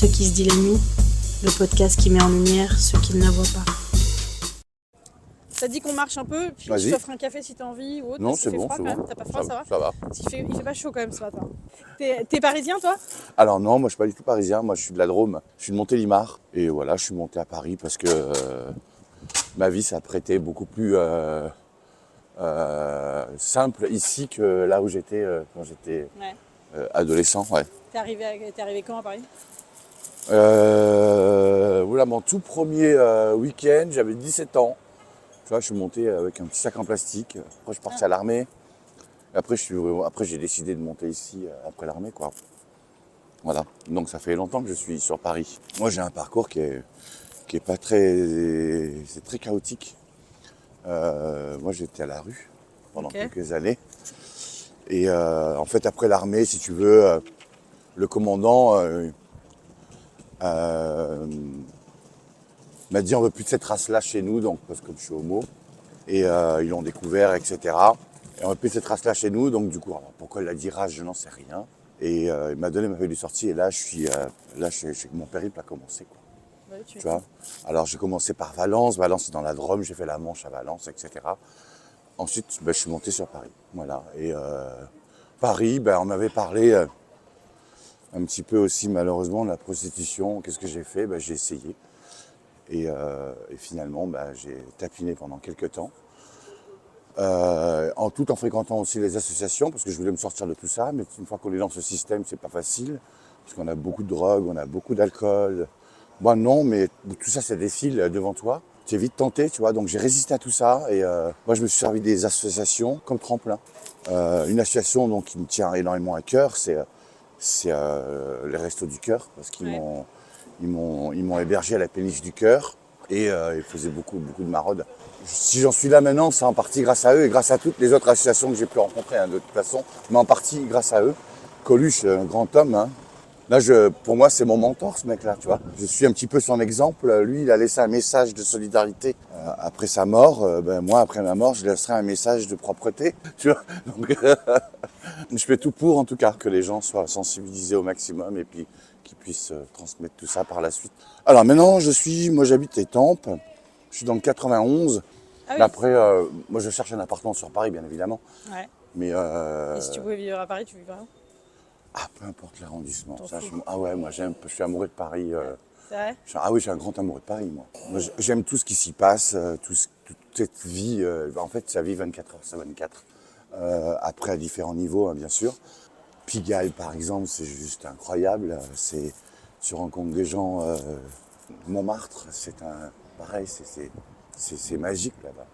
Ce qui se dit la nuit, le podcast qui met en lumière ceux qui ne la voient pas. Ça te dit qu'on marche un peu, puis je t'offre un café si t'as envie ou autre. Non, c'est froid bon. quand même, t'as pas froid, ça va? Ça va. Il fait pas chaud quand même ce matin. T'es parisien toi? Alors non, moi je suis pas du tout parisien, moi je suis de la Drôme, je suis de Montélimar. Et voilà, je suis monté à Paris parce que ma vie s'apprêtait beaucoup plus simple ici que là où j'étais quand j'étais adolescent. Ouais. T'es arrivé quand à Paris? Voilà, mon tout premier week-end, j'avais 17 ans. Tu vois, je suis monté avec un petit sac en plastique. Après, je suis parti à l'armée. Après, j'ai décidé de monter ici après l'armée, quoi. Voilà. Donc, ça fait longtemps que je suis sur Paris. Moi, j'ai un parcours qui est pas très... C'est très chaotique. Moi, j'étais à la rue pendant quelques années. Et en fait, après l'armée, si tu veux, le commandant m'a dit on veut plus de cette race-là chez nous, donc parce que je suis homo. Et ils l'ont découvert, etc. Et on veut plus de cette race-là chez nous, donc du coup, alors, pourquoi il l'a dit race, je n'en sais rien. Et il m'a donné ma feuille de sortie, et là, mon périple a commencé, quoi. Ouais, tu vois. Alors j'ai commencé par Valence. Valence c'est dans la Drôme, j'ai fait la Manche à Valence, etc. Ensuite, je suis monté sur Paris. Voilà. Et Paris, on m'avait parlé un petit peu aussi malheureusement de la prostitution. Qu'est-ce que j'ai fait? J'ai essayé. Et finalement, j'ai tapiné pendant quelques temps. Tout en fréquentant aussi les associations, parce que je voulais me sortir de tout ça. Mais une fois qu'on est dans ce système, c'est pas facile. Parce qu'on a beaucoup de drogue, on a beaucoup d'alcool. Moi non, mais tout ça, ça défile devant toi. Tu es vite tenté, tu vois. Donc j'ai résisté à tout ça. Et moi, je me suis servi des associations comme tremplin. Une association donc, qui me tient énormément à cœur, c'est les Restos du Cœur, parce qu'ils m'ont hébergé à la péniche du Cœur. Et ils faisaient beaucoup de maraudes. Si j'en suis là maintenant, c'est en partie grâce à eux et grâce à toutes les autres associations que j'ai pu rencontrer, de toute façon, mais en partie grâce à eux. Coluche, un grand homme, hein. Là, pour moi, c'est mon mentor, ce mec-là, tu vois. Je suis un petit peu son exemple. Lui, il a laissé un message de solidarité après sa mort. Moi, après ma mort, je laisserai un message de propreté, tu vois. Donc, je fais tout pour, en tout cas, que les gens soient sensibilisés au maximum et puis qu'ils puissent transmettre tout ça par la suite. Alors maintenant, moi j'habite Étampes. Je suis dans le 91. Ah oui. Après, moi je cherche un appartement sur Paris, bien évidemment. Ouais. Mais et si tu pouvais vivre à Paris, tu vivrais où? Peu importe l'arrondissement. Ouais, moi je suis amoureux de Paris. C'est vrai? Oui, je suis un grand amoureux de Paris, moi. J'aime tout ce qui s'y passe, toute cette vie. En fait, ça vit 24 heures sur 24. Après, à différents niveaux, hein, bien sûr. Pigalle, par exemple, c'est juste incroyable. Tu rencontres des gens. Montmartre, pareil, c'est magique là-bas.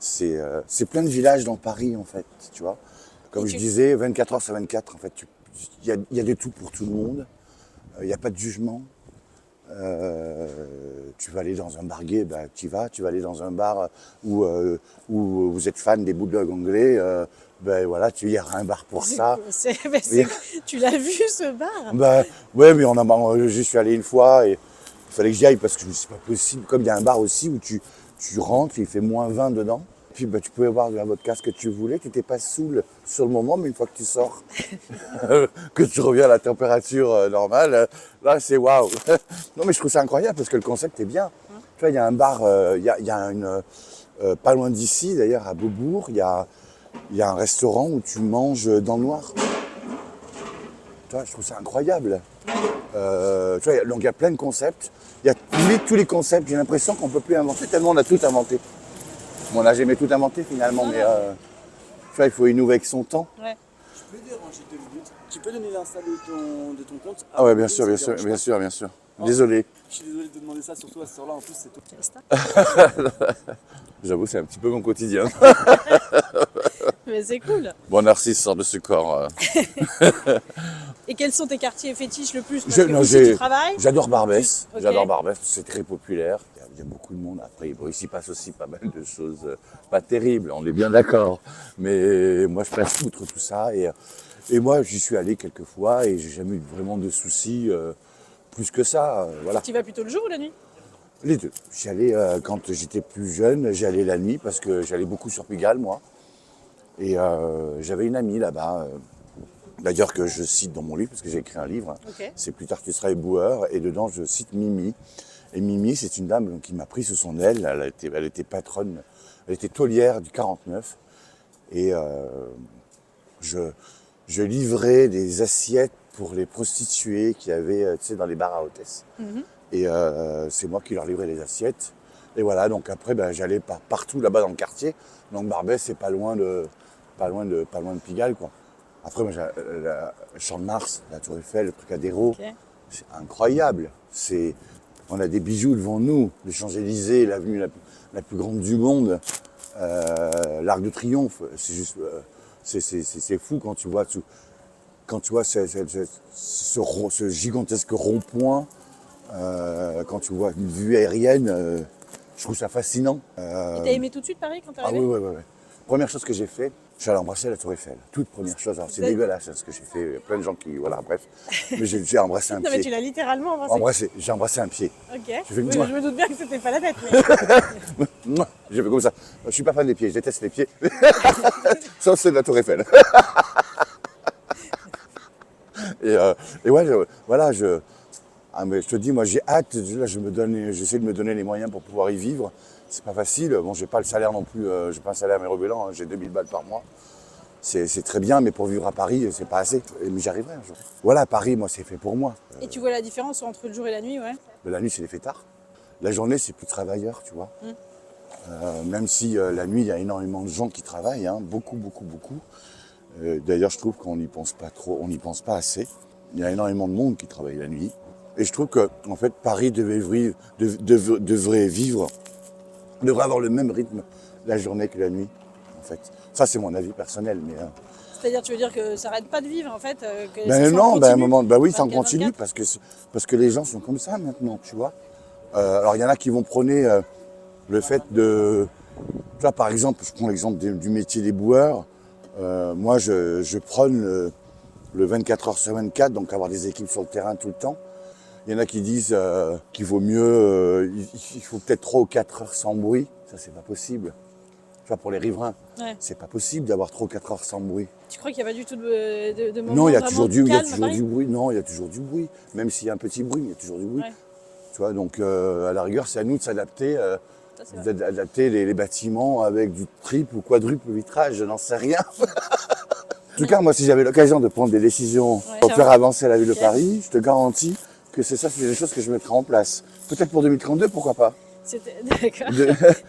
C'est plein de villages dans Paris, en fait, tu vois. Comme je disais, 24 heures sur 24, en fait, il y a de tout pour tout le monde. Il n'y a pas de jugement. Tu vas aller dans un bar gay, tu vas aller dans un bar où vous êtes fan des bulldogs anglais, voilà, il y aura un bar pour ça. Tu l'as vu ce bar? Ouais, mais j'y suis allé une fois et il fallait que j'y aille parce que c'est pas possible. Comme il y a un bar aussi où tu rentres, il fait -20 dedans. Puis tu pouvais boire de la vodka ce que tu voulais, tu n'étais pas saoul sur le moment, mais une fois que tu sors, que tu reviens à la température normale, là c'est waouh. Non mais je trouve ça incroyable parce que le concept est bien. Tu vois, il y a un bar, pas loin d'ici d'ailleurs, à Beaubourg, il y a un restaurant où tu manges dans le noir. Tu vois, je trouve ça incroyable. Tu vois, donc il y a plein de concepts. Il y a tous les concepts, j'ai l'impression qu'on ne peut plus inventer tellement on a tout inventé. Bon, on n'a jamais tout inventé finalement, mais tu vois, il faut innover avec son temps. Ouais. Je peux déranger 2 minutes. Tu peux donner l'insta de ton compte? Ah ouais, bien sûr. Désolé. Je suis désolé de te demander ça, surtout à ce soir-là, en plus c'est toi. J'avoue, c'est un petit peu mon quotidien. Mais c'est cool. Bon, Narcisse sort de ce corps. Et quels sont tes quartiers fétiches le plus? Parce que tu travailles? J'adore Barbès. Okay. J'adore Barbès, c'est très populaire. Il y a beaucoup de monde. Après, ici passe aussi pas mal de choses pas terribles, on est bien d'accord. Mais moi, je passe outre tout ça. Et moi, j'y suis allé quelques fois et j'ai jamais eu vraiment de soucis plus que ça. Voilà. Tu y vas plutôt le jour ou la nuit? Les deux. J'y allais quand j'étais plus jeune, j'y allais la nuit parce que j'allais beaucoup sur Pigalle, moi. Et j'avais une amie là-bas D'ailleurs que je cite dans mon livre, parce que j'ai écrit un livre, Ok. c'est Plus tard tu seras éboueur, et dedans je cite Mimi. Et Mimi, c'est une dame qui m'a pris sous son aile, elle était patronne, elle était taulière du 49, et je livrais des assiettes pour les prostituées qui avaient, tu sais, dans les bars à hôtesse. Et c'est moi qui leur livrais les assiettes. Et voilà, donc après, ben, j'allais partout là-bas dans le quartier. Donc Barbès, c'est pas loin de Pigalle, quoi. Après, moi, le Champ de Mars, la Tour Eiffel, le Trocadéro, Ok. c'est incroyable. On a des bijoux devant nous, les Champs-Élysées, l'avenue la plus grande du monde, l'Arc de Triomphe. C'est juste, c'est fou quand tu vois ce gigantesque rond-point, quand tu vois une vue aérienne, je trouve ça fascinant. Et t'as aimé tout de suite Paris quand t'es Ah arrivé? oui. Première chose que j'ai fait, je suis allé embrasser la Tour Eiffel. Toute première chose. Alors c'est dégueulasse hein, ce que j'ai fait. Il y a plein de gens qui, voilà, bref. Mais j'ai embrassé un Non mais tu pied. l'as littéralement embrassé. J'ai embrassé un pied. Ok. J'ai fait Oui, mouah. je me doute bien que c'était pas la tête. Mais... Mouah. J'ai fait comme ça. Je suis pas fan des pieds, je déteste les pieds. Sauf ceux de la Tour Eiffel. Et ouais, mais je te dis, moi j'ai hâte. Là, j'essaie de me donner les moyens pour pouvoir y vivre. C'est pas facile. Bon, j'ai pas le salaire non plus. J'ai pas un salaire mirobolant. Hein, j'ai 2000 balles par mois. C'est très bien, mais pour vivre à Paris, c'est pas assez. Mais j'y arriverai un jour. Voilà, Paris, moi, c'est fait pour moi. Et tu vois la différence entre le jour et la nuit, ouais? Mais la nuit, c'est les fêtards. La journée, c'est plus travailleur, tu vois. Même si la nuit, il y a énormément de gens qui travaillent, hein, beaucoup. D'ailleurs, je trouve qu'on n'y pense pas trop, on n'y pense pas assez. Il y a énormément de monde qui travaille la nuit. Et je trouve que, en fait, Paris devrait avoir le même rythme la journée que la nuit, en fait. Ça, c'est mon avis personnel, mais... C'est-à-dire, tu veux dire que ça arrête pas de vivre, en fait? Que ça Ben soit non, en ben à un continu, moment, ben oui, ça en 24, continue 24. parce que les gens sont comme ça maintenant, tu vois. Alors il y en a qui vont prôner le fait de, tu vois, par exemple, je prends l'exemple du métier des boueurs. Moi, je prône le 24 heures sur 24, donc avoir des équipes sur le terrain tout le temps. Il y en a qui disent qu'il vaut mieux, il faut peut-être 3 ou 4 heures sans bruit. Ça, c'est pas possible. Tu vois, pour les riverains, Ouais. c'est pas possible d'avoir 3 ou 4 heures sans bruit. Tu crois qu'il n'y a pas du tout de moment Non, il y a vraiment toujours calme à du Paris? bruit. Non, il y a toujours du bruit. Même s'il y a un petit bruit, il y a toujours du bruit. Ouais. Tu vois, donc à la rigueur, c'est à nous de s'adapter, Ça, c'est vrai. d'adapter les bâtiments avec du triple ou quadruple vitrage, je n'en sais rien. En tout cas, moi, si j'avais l'occasion de prendre des décisions pour faire avancer la ville de Paris, je te garantis que c'est des choses que je mettrai en place. Peut-être pour 2032, pourquoi pas. D'accord.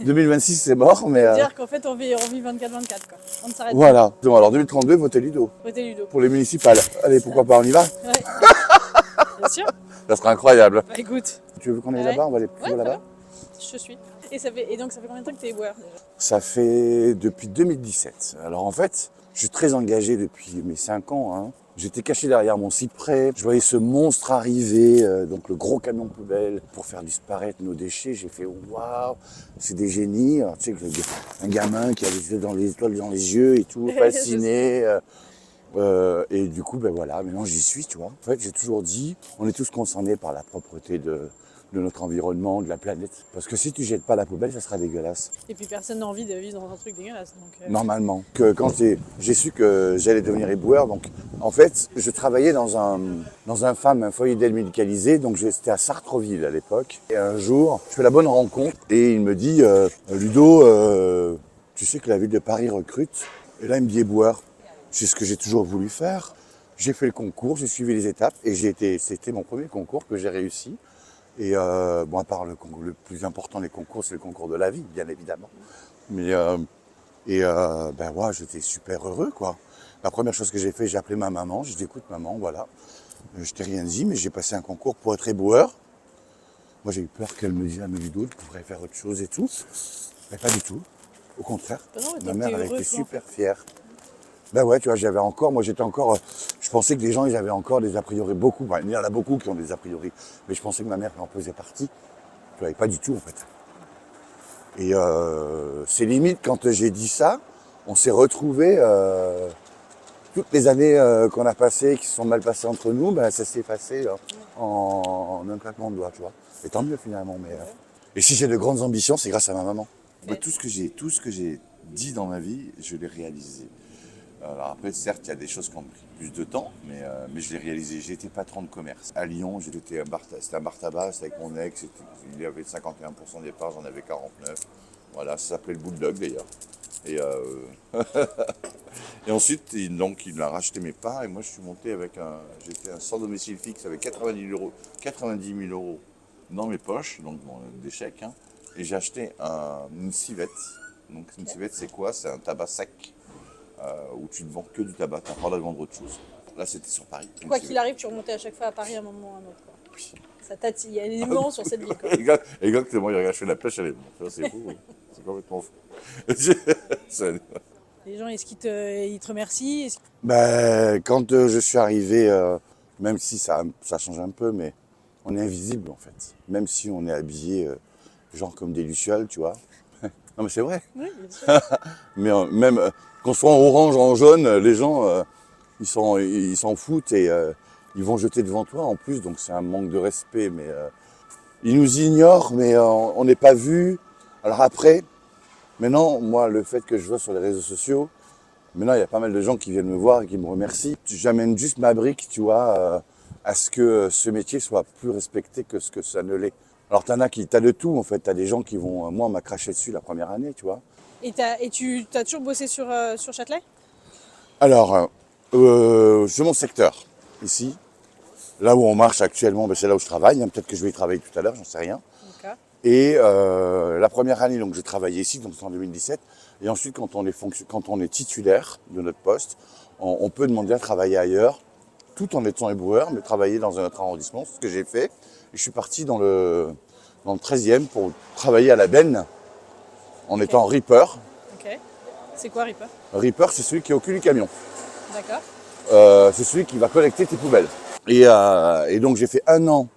2026, c'est mort, mais Dire qu'en fait, on vit 24-24, quoi. On ne s'arrête voilà. Bon, alors 2032, votez Ludo. pas. Votez Ludo. Pour les municipales. Allez, pourquoi pas, on y va? Ouais. Bien sûr. Ça sera incroyable. Bah écoute, Tu veux qu'on aille Ouais. là-bas? On va aller plus Ouais, loin là-bas. je suis. Et donc, ça fait combien de temps que t'es éboueur déjà? Ça fait depuis 2017. Alors en fait, je suis très engagé depuis mes 5 ans. Hein. J'étais caché derrière mon cyprès. Je voyais ce monstre arriver, donc le gros camion poubelle, pour faire disparaître nos déchets. J'ai fait waouh, c'est des génies. Alors, tu sais, un gamin qui a les étoiles dans les yeux et tout, fasciné. Et du coup, ben voilà, maintenant j'y suis, tu vois. En fait, j'ai toujours dit, on est tous concernés par la propreté de notre environnement, de la planète. Parce que si tu jettes pas la poubelle, ça sera dégueulasse. Et puis personne n'a envie de vivre dans un truc dégueulasse. Donc, Normalement. Quand j'ai su que j'allais devenir éboueur, donc en fait, je travaillais dans un foyer d'aide médicalisée, donc c'était à Sartreville à l'époque. Et un jour, je fais la bonne rencontre et il me dit, Ludo, tu sais que la ville de Paris recrute. Et là, il me dit éboueur. C'est ce que j'ai toujours voulu faire. J'ai fait le concours, j'ai suivi les étapes et c'était mon premier concours que j'ai réussi. Et bon, à part le plus important des concours, c'est le concours de la vie, bien évidemment. Mais ben ouais, j'étais super heureux, quoi. La première chose que j'ai fait, j'ai appelé ma maman. J'ai dit, écoute, maman, voilà, je t'ai rien dit, mais j'ai passé un concours pour être éboueur. Moi, j'ai eu peur qu'elle me dise, ah, mais Ludo, tu pourrais faire autre chose et tout. Mais pas du tout. Au contraire, Bah non, mais ma t'es mère, elle heureux, était toi. super fière. Ben ouais, tu vois, je pensais que les gens, ils avaient encore des a priori, beaucoup. Ben, il y en a beaucoup qui ont des a priori, mais je pensais que ma mère en faisait partie. Tu vois, et pas du tout, en fait. Et c'est limite, quand j'ai dit ça, on s'est retrouvés, toutes les années qu'on a passées, qui se sont mal passées entre nous, ben, ça s'est effacé en un claquement de doigts, tu vois. Et tant mieux, finalement. Mais, et si j'ai de grandes ambitions, c'est grâce à ma maman. Moi, tout ce que j'ai dit dans ma vie, je l'ai réalisé. Alors après, certes, il y a des choses qui ont pris plus de temps, mais je l'ai réalisé. J'ai été patron de commerce. À Lyon, c'était un bar tabac, c'était avec mon ex. Il y avait 51% des parts, j'en avais 49. Voilà, ça s'appelait le Bulldog d'ailleurs. Et, et ensuite, il a racheté mes parts et moi je suis monté j'étais sans domicile fixe avec 90 000 euros dans mes poches, donc bon, des chèques, hein, et j'ai acheté une civette. Donc une civette c'est quoi? C'est un tabac sec où tu ne vends que du tabac, tu n'as pas le droit de vendre autre chose. Là c'était sur Paris. Quoi qu'il arrive, tu remontais à chaque fois à Paris à un moment ou à un autre. Quoi. Oui. Ça tâtille, il y a des moments sur cette ville. Quoi. Exactement, il a fait la pêche à l'aide. C'est fou, oui. C'est complètement fou. Les gens, est-ce qu'ils te remercient? Quand je suis arrivé, même si ça change un peu, mais on est invisible en fait. Même si on est habillé genre comme des lucioles, tu vois. Non mais c'est vrai. Oui, bien sûr. Mais même qu'on soit en orange, en jaune, les gens, ils s'en foutent et ils vont jeter devant toi en plus. Donc c'est un manque de respect. Mais ils nous ignorent, mais on n'est pas vu. Alors après, maintenant, moi, le fait que je vois sur les réseaux sociaux, maintenant, il y a pas mal de gens qui viennent me voir et qui me remercient. J'amène juste ma brique, tu vois, à ce que ce métier soit plus respecté que ce que ça ne l'est. Alors, t'as de tout, en fait. T'as des gens qui vont... Moi, on m'a craché dessus la première année, tu vois. Et tu as toujours bossé sur Châtelet? Alors, c'est mon secteur, ici. Là où on marche actuellement, c'est là où je travaille. Peut-être que je vais y travailler tout à l'heure, j'en sais rien. Okay. Et la première année, donc, j'ai travaillé ici, donc c'est en 2017. Et ensuite, quand on est titulaire de notre poste, on peut demander à travailler ailleurs, tout en étant éboueur, mais travailler dans un autre arrondissement. C'est ce que j'ai fait. Et je suis parti dans le 13e pour travailler à la benne, en étant ripper. Ok. C'est quoi ripper? Ripper, c'est celui qui est au cul du camion. D'accord. C'est celui qui va collecter tes poubelles. Et donc j'ai fait 1 an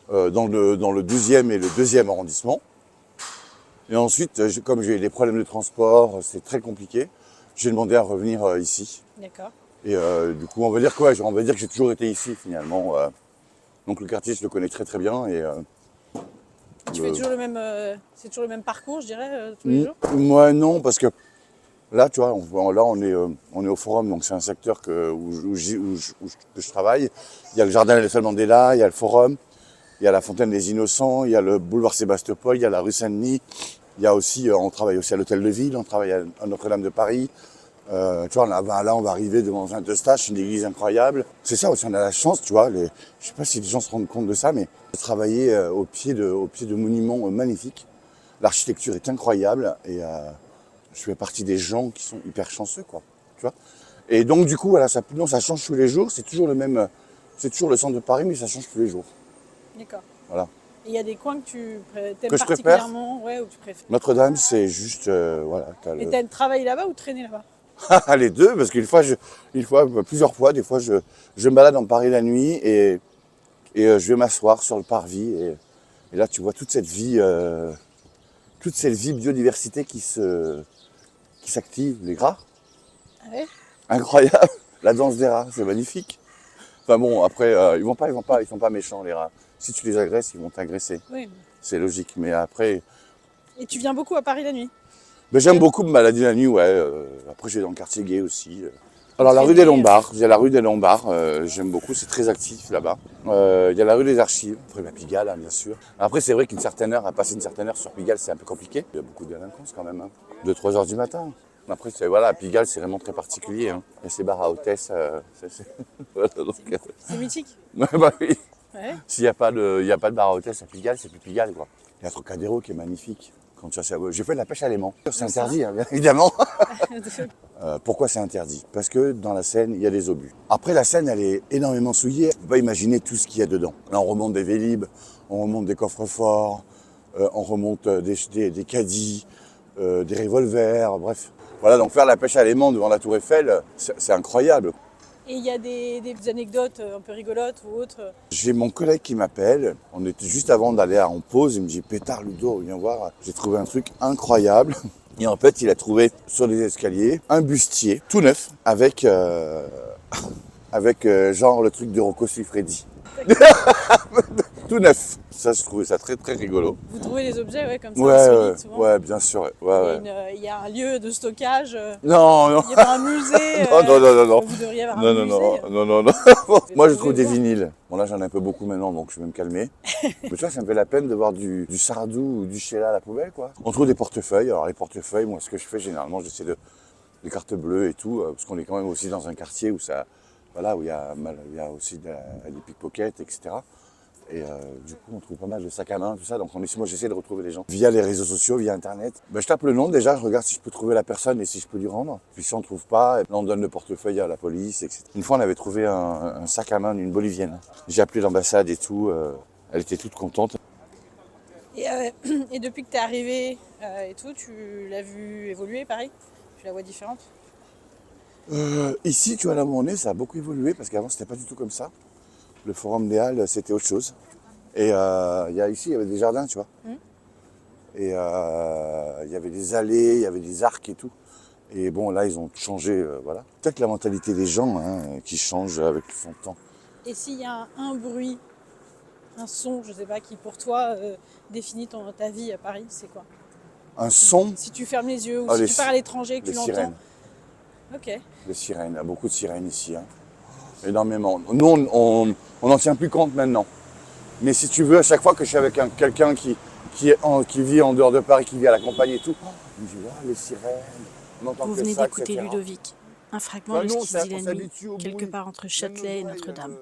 dans le 12e et le 2e arrondissement. Et ensuite, comme j'ai eu des problèmes de transport, c'est très compliqué, j'ai demandé à revenir ici. D'accord. Et du coup, on va dire quoi? On va dire que j'ai toujours été ici finalement. Donc le quartier, je le connais très très bien. Et, tu fais toujours c'est toujours le même parcours, je dirais, tous les jours? Moi non, parce que là, tu vois, on est au Forum, donc c'est un secteur où je travaille. Il y a le jardin Nelson Mandela, il y a le Forum, il y a la Fontaine des Innocents, il y a le boulevard Sébastopol, il y a la rue Saint-Denis. Il y a aussi, on travaille aussi à l'Hôtel de Ville, on travaille à Notre-Dame de Paris. Tu vois, là, on va arriver devant Saint-Eustache, une église incroyable. C'est ça aussi, on a la chance, tu vois. Je sais pas si les gens se rendent compte de ça, mais de travailler au pied de monuments magnifiques. L'architecture est incroyable et je fais partie des gens qui sont hyper chanceux, quoi. Tu vois. Et donc, du coup, voilà, ça change tous les jours. C'est toujours c'est toujours le centre de Paris, mais ça change tous les jours. D'accord. Voilà. Et il y a des coins que tu aimes que particulièrement, ouais, ou que tu préfères? Notre-Dame, c'est juste, voilà. Et t'aimes travailler là-bas ou traîner là-bas? Les deux, parce plusieurs fois, des fois, je me balade dans Paris la nuit et je vais m'asseoir sur le parvis et là, tu vois toute cette vie biodiversité qui s'active, les rats. Ah ouais? Incroyable, la danse des rats, c'est magnifique. Enfin bon, après, ils sont pas méchants, les rats. Si tu les agresses, ils vont t'agresser. Oui. C'est logique, mais après... Et tu viens beaucoup à Paris la nuit? J'aime beaucoup me balader la nuit, ouais. Après, j'ai dans le quartier gay aussi. Alors, la rue des Lombards, il y a la rue des Lombards, j'aime beaucoup, c'est très actif là-bas. Il y a la rue des Archives, après la Pigalle, hein, bien sûr. Après, c'est vrai à passer une certaine heure sur Pigalle, c'est un peu compliqué. Il y a beaucoup de délinquance quand même, hein. 2-3 heures du matin. Après, voilà, Pigalle, c'est vraiment très particulier. Hein. Il y a ces bars à hôtesse. Voilà, c'est mythique. Bah oui. Ouais. S'il n'y a pas de bar à hôtesse à Pigalle, c'est plus Pigalle, quoi. Il y a Trocadéro qui est magnifique. J'ai fait de la pêche à l'aimant. C'est interdit, hein, bien évidemment. Pourquoi c'est interdit? Parce que dans la Seine, il y a des obus. Après, la Seine, elle est énormément souillée. On ne peut pas imaginer tout ce qu'il y a dedans. Là, on remonte des Vélib, on remonte des coffres-forts, on remonte des caddies, des revolvers, bref. Voilà, donc faire la pêche à l'aimant devant la Tour Eiffel, c'est incroyable. Et il y a des anecdotes un peu rigolotes ou autres? J'ai mon collègue qui m'appelle, on était juste avant d'aller en pause, il me dit « Pétard, Ludo, viens voir, j'ai trouvé un truc incroyable ». Et en fait, il a trouvé sur les escaliers un bustier tout neuf avec genre le truc de Rocco Siffredi. tout neuf. Ça, je trouvais ça très très rigolo. Vous trouvez les objets, ouais, comme ça, Ouais, insolites, souvent. ouais, bien sûr. Ouais. Il y a un lieu de stockage. Non. Il y a un musée. Non. Vous devriez avoir un musée. Non. Moi, je trouve des vinyles. Bon, là, j'en ai un peu beaucoup maintenant, donc je vais me calmer. Mais tu vois, ça me fait la peine de voir du Sardou ou du Sheila à la poubelle, quoi. On trouve des portefeuilles. Alors, les portefeuilles, moi, ce que je fais généralement, j'essaie des cartes bleues et tout, parce qu'on est quand même aussi dans un quartier où ça, voilà, où il y a aussi des pickpockets, etc. Et du coup, on trouve pas mal de sacs à main, tout ça. Donc moi, j'essaie de retrouver les gens via les réseaux sociaux, via Internet. Ben, je tape le nom déjà, je regarde si je peux trouver la personne et si je peux lui rendre. Puis si on ne trouve pas, là, on donne le portefeuille à la police, etc. Une fois, on avait trouvé un sac à main d'une Bolivienne. J'ai appelé l'ambassade et tout. Elle était toute contente. Et depuis que tu es arrivé et tout, tu l'as vu évoluer, pareil? Tu la vois différente? Ici, tu vois, là où on est, ça a beaucoup évolué parce qu'avant, c'était pas du tout comme ça. Le Forum des Halles, c'était autre chose. Et ici, il y avait des jardins, tu vois. Et il y avait des allées, il y avait des arcs et tout. Et bon, là, ils ont changé, voilà. Peut-être la mentalité des gens qui change avec son temps. Et s'il y a un bruit, un son, je sais pas, qui pour toi définit ta vie à Paris, c'est quoi? Un son? Si tu fermes les yeux ou si tu pars à l'étranger et que tu l'entends. Sirènes. Ok. Les sirènes, il y a beaucoup de sirènes ici. Énormément. Nous, on n'en tient plus compte maintenant. Mais si tu veux, à chaque fois que je suis avec quelqu'un qui vit en dehors de Paris, qui vit à la campagne et tout, on me dit, les sirènes, on entend Vous que venez ça, d'écouter etc. Ludovic, un fragment de ce qui se dit la nuit, s'habitue au quelque bruit. part entre Châtelet et Notre-Dame.